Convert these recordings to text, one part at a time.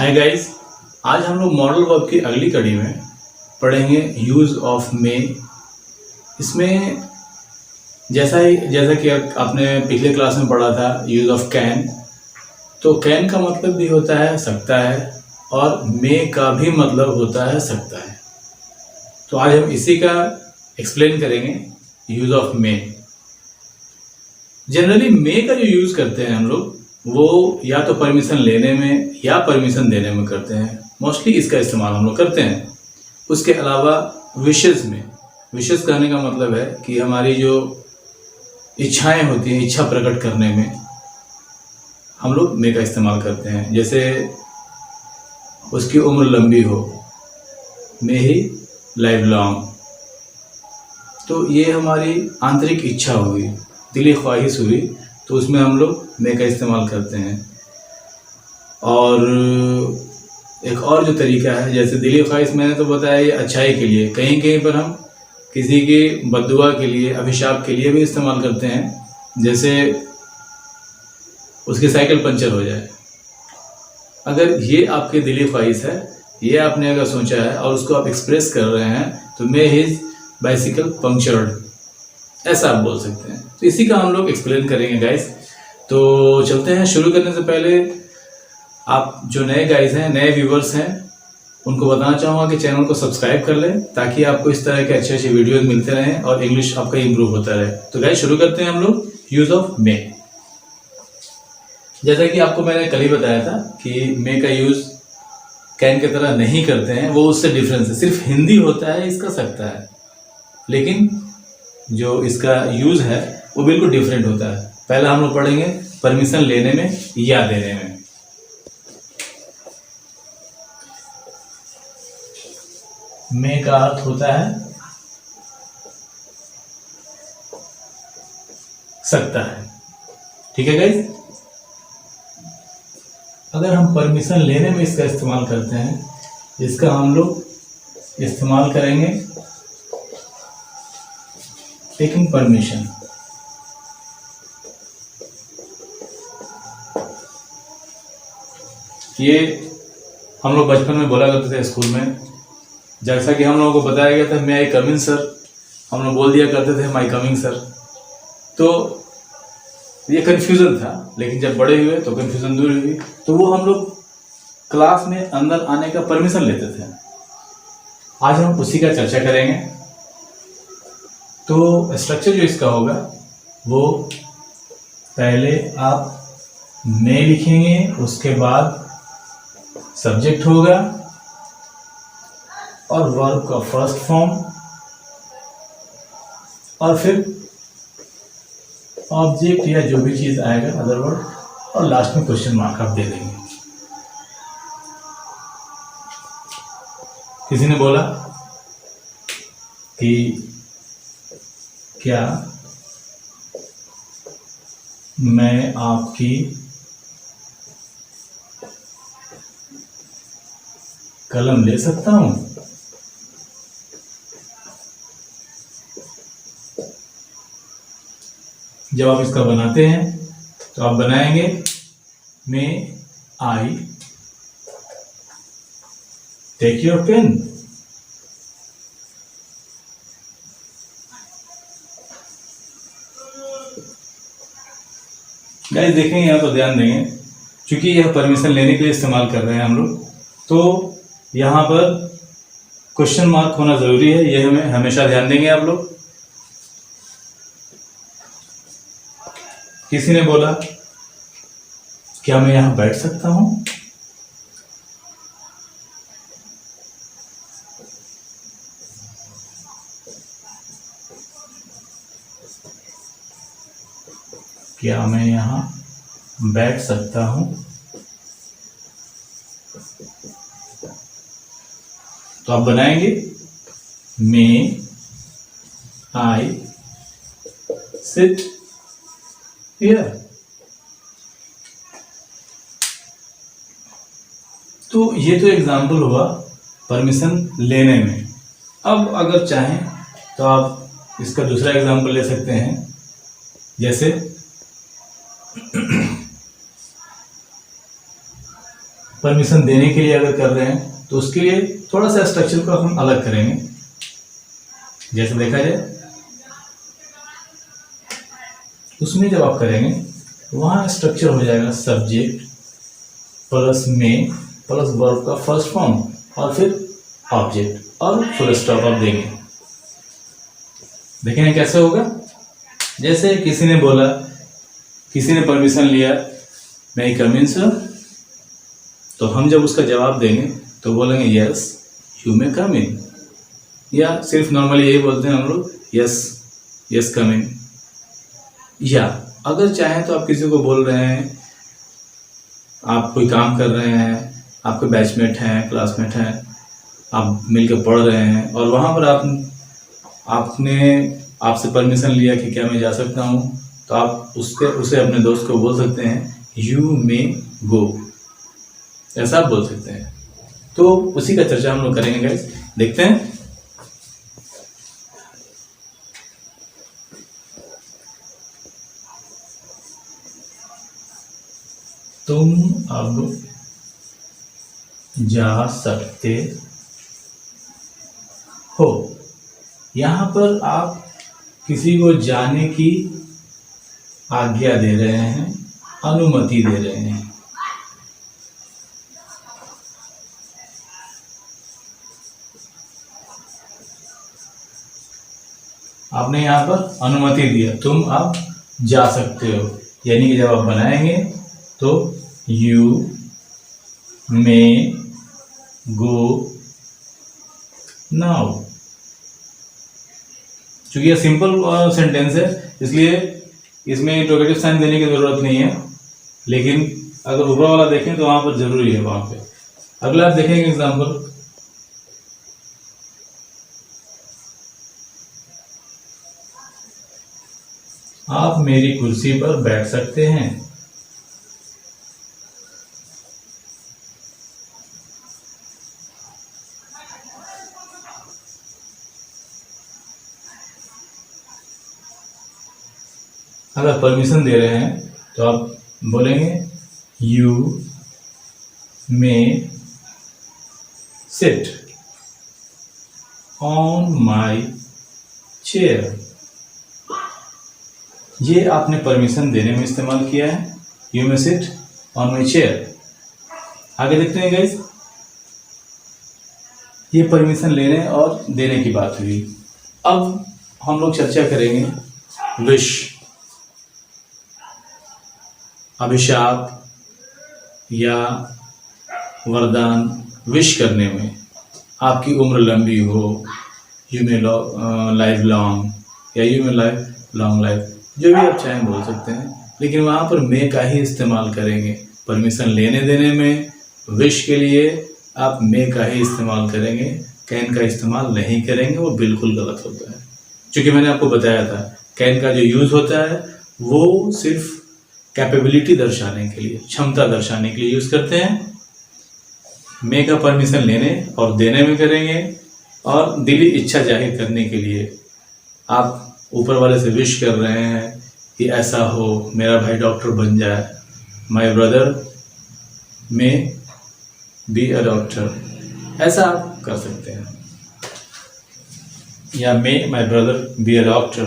Hi guys, आज हम लोग मॉडल वर्ब की अगली कड़ी में पढ़ेंगे यूज़ ऑफ मे। इसमें जैसा कि आपने पिछले क्लास में पढ़ा था यूज़ ऑफ कैन। तो कैन का मतलब भी होता है सकता है और मे का भी मतलब होता है सकता है। तो आज हम इसी का एक्सप्लेन करेंगे यूज़ ऑफ मे। जनरली मे का जो यूज़ करते हैं हम लोग वो या तो परमिशन लेने में या परमिशन देने में करते हैं। मोस्टली इसका इस्तेमाल हम लोग करते हैं। उसके अलावा विशेस में, विशेस कहने का मतलब है कि हमारी जो इच्छाएं होती हैं, इच्छा प्रकट करने में हम लोग मे का इस्तेमाल करते हैं। जैसे उसकी उम्र लंबी हो, मे ही लाइफ लॉन्ग। तो ये हमारी आंतरिक इच्छा हुई, दिली ख्वाहिश हुई, तो उसमें हम लोग मे का इस्तेमाल करते हैं। और एक और जो तरीका है, जैसे दिली ख्वाहिश मैंने तो बताया ये अच्छाई के लिए, कहीं कहीं पर हम किसी की बद्दुआ के लिए, अभिशाप के लिए भी इस्तेमाल करते हैं। जैसे उसकी साइकिल पंचर हो जाए, अगर ये आपकी दिली ख्वाहिश है, ये आपने अगर सोचा है और उसको आप एक्सप्रेस कर रहे हैं, तो मे हिज बाइसिकल पंक्चर्ड, ऐसा आप बोल सकते हैं। तो इसी का हम लोग एक्सप्लेन करेंगे गाइस। तो चलते हैं। शुरू करने से पहले आप जो नए गाइस हैं, नए व्यूवर्स हैं, उनको बताना चाहूँगा कि चैनल को सब्सक्राइब कर लें ताकि आपको इस तरह के अच्छे अच्छे वीडियोस मिलते रहें और इंग्लिश आपका इम्प्रूव होता रहे। तो गाइस शुरू करते हैं हम लोग यूज़ ऑफ मे। जैसा कि आपको मैंने कल ही बताया था कि मे का यूज़ कैन की तरह नहीं करते हैं, वो उससे डिफरेंस है। सिर्फ हिंदी होता है इसका सकता है, लेकिन जो इसका यूज़ है वो बिल्कुल डिफरेंट होता है। पहला हम लोग पढ़ेंगे परमिशन लेने में या देने में। मे का अर्थ होता है सकता है। ठीक है गाइस, अगर हम परमिशन लेने में इसका इस्तेमाल करते हैं, इसका हम लोग इस्तेमाल करेंगे टेकिंग परमिशन। ये हम लोग बचपन में बोला करते थे स्कूल में। जैसा कि हम लोगों को बताया गया था, मे आई कम इन सर, हम लोग बोल दिया करते थे माई कमिंग सर। तो ये कन्फ्यूज़न था, लेकिन जब बड़े हुए तो कन्फ्यूज़न दूर हुई। तो वो हम लोग क्लास में अंदर आने का परमिशन लेते थे। आज हम उसी का चर्चा करेंगे। तो स्ट्रक्चर जो इसका होगा वो पहले आप मे लिखेंगे, उसके बाद सब्जेक्ट होगा और वर्ब का फर्स्ट फॉर्म, और फिर ऑब्जेक्ट या जो भी चीज आएगा अदर वर्ड, और लास्ट में क्वेश्चन मार्क आप दे देंगे। किसी ने बोला कि क्या मैं आपकी कलम ले सकता हूं? जब आप इसका बनाते हैं तो आप बनाएंगे may I take your pen. Guys देखेंगे, यहाँ पर ध्यान देंगे, क्योंकि यह परमिशन लेने के लिए इस्तेमाल कर रहे हैं हम लोग, तो यहाँ पर क्वेश्चन मार्क होना जरूरी है। यह हमें हमेशा ध्यान देंगे आप लोग। किसी ने बोला क्या मैं यहां बैठ सकता हूं? क्या मैं यहां बैठ सकता हूं? तो आप बनाएंगे मे आई सिट हियर। तो ये तो एग्जाम्पल हुआ परमिशन लेने में। अब अगर चाहें तो आप इसका दूसरा एग्जाम्पल ले सकते हैं। जैसे परमिशन देने के लिए अगर कर रहे हैं तो उसके लिए थोड़ा सा स्ट्रक्चर को हम अलग करेंगे। जैसे देखा जाए, उसमें जब आप करेंगे तो वहाँ स्ट्रक्चर हो जाएगा सब्जेक्ट प्लस में प्लस वर्ब का फर्स्ट फॉर्म और फिर ऑब्जेक्ट और फुल स्टॉप आप देंगे। देखेंगे कैसे होगा। जैसे किसी ने बोला, किसी ने परमिशन लिया, मैं आई कम इन सर, तो हम जब उसका जवाब देंगे तो बोलेंगे यस यू मे कम इन, या सिर्फ नॉर्मली यही बोलते हैं हम लोग यस यस कम इन। या अगर चाहें तो आप किसी को बोल रहे हैं, आप कोई काम कर रहे हैं, आपके बैचमेट हैं, क्लासमेट हैं, आप मिलकर पढ़ रहे हैं और वहाँ पर आपने आपसे परमिशन लिया कि क्या मैं जा सकता हूँ, तो आप उसे अपने दोस्त को बोल सकते हैं यू मे गो, ऐसा आप बोल सकते हैं। तो उसी का चर्चा हम लोग करेंगे गाइस, देखते हैं। तुम अब जा सकते हो। यहाँ पर आप किसी को जाने की आज्ञा दे रहे हैं, अनुमति दे रहे हैं। आपने यहाँ पर अनुमति दिया, तुम अब जा सकते हो, यानी कि जब आप बनाएंगे तो यू मे गो नाउ। चूंकि यह सिंपल सेंटेंस है इसलिए इसमें इंटरोगेटिव साइन देने की जरूरत नहीं है, लेकिन अगर ऊपर वाला देखें तो वहां पर जरूरी है। वहां पे अगला आप देखेंगे एग्जाम्पल, आप मेरी कुर्सी पर बैठ सकते हैं। अगर परमिशन दे रहे हैं तो आप बोलेंगे you may sit on my chair. ये आपने परमिशन देने में इस्तेमाल किया है, you may sit on my chair. आगे देखते हैं गाइस, ये परमिशन लेने और देने की बात हुई। अब हम लोग चर्चा करेंगे विश, अभिशाप या वरदान विश करने में। आपकी उम्र लंबी हो, यू मे लाइफ लॉन्ग या you may life long life, जो भी आप चाहें बोल सकते हैं, लेकिन वहाँ पर मे का ही इस्तेमाल करेंगे। परमिशन लेने देने में विश के लिए आप मे का ही इस्तेमाल करेंगे, कैन का इस्तेमाल नहीं करेंगे, वो बिल्कुल गलत होता है। क्योंकि मैंने आपको बताया था कैन का जो यूज़ होता है वो सिर्फ कैपेबिलिटी दर्शाने के लिए, क्षमता दर्शाने के लिए यूज़ करते हैं। मे का परमिशन लेने और देने में करेंगे, और दिली इच्छा जाहिर करने के लिए आप ऊपर वाले से विश कर रहे हैं कि ऐसा हो, मेरा भाई डॉक्टर बन जाए, my brother may be a doctor, ऐसा आप कर सकते हैं। या may my brother be a doctor,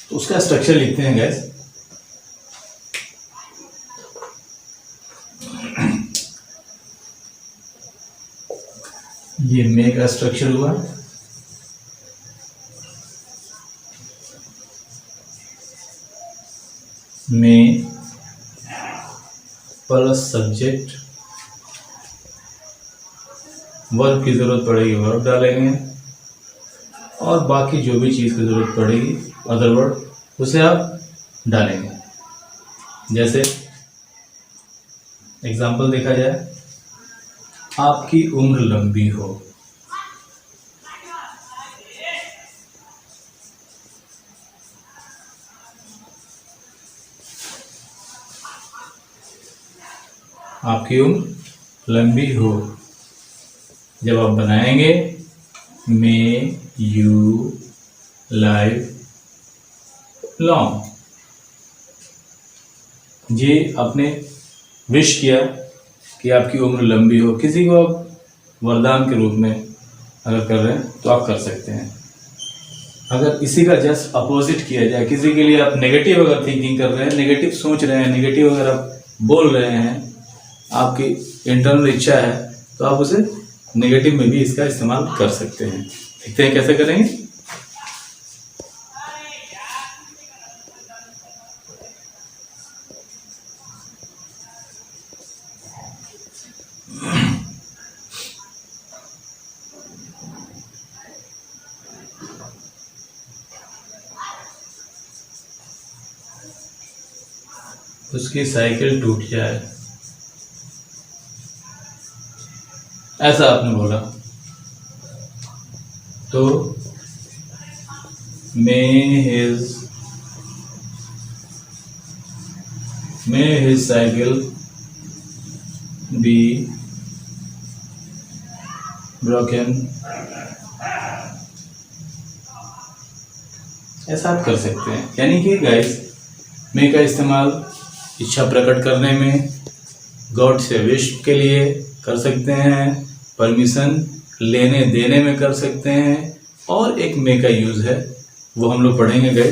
तो उसका स्ट्रक्चर लिखते हैं गैस। ये मे का स्ट्रक्चर हुआ, मे प्लस सब्जेक्ट, वर्ब की जरूरत पड़ेगी वर्ब डालेंगे, और बाकी जो भी चीज़ की जरूरत पड़ेगी अदर वर्ड उसे आप डालेंगे। जैसे एग्जाम्पल देखा जाए, आपकी उम्र लंबी हो, आपकी उम्र लंबी हो। जब आप बनाएंगे मे यू लाइफ लॉन्ग, ये आपने विश किया कि आपकी उम्र लंबी हो, किसी को आप वरदान के रूप में अगर कर रहे हैं तो आप कर सकते हैं। अगर इसी का जस्ट अपोजिट किया जाए, किसी के लिए आप नेगेटिव अगर थिंकिंग कर रहे हैं, नेगेटिव सोच रहे हैं, नेगेटिव अगर आप बोल रहे हैं, आपकी इंटरनल इच्छा है, तो आप उसे नेगेटिव में भी इसका इस्तेमाल कर सकते हैं। देखते हैं कैसे करेंगे। उसकी साइकिल टूट जाए, ऐसा आपने बोला, तो मे हिज साइकिल बी ब्रोकन, ऐसा आप कर सकते हैं। यानी कि गाइस, मे का इस्तेमाल इच्छा प्रकट करने में, गॉड से विश के लिए कर सकते हैं, परमिशन लेने देने में कर सकते हैं, और एक मे का यूज़ है वो हम लोग पढ़ेंगे गाइस।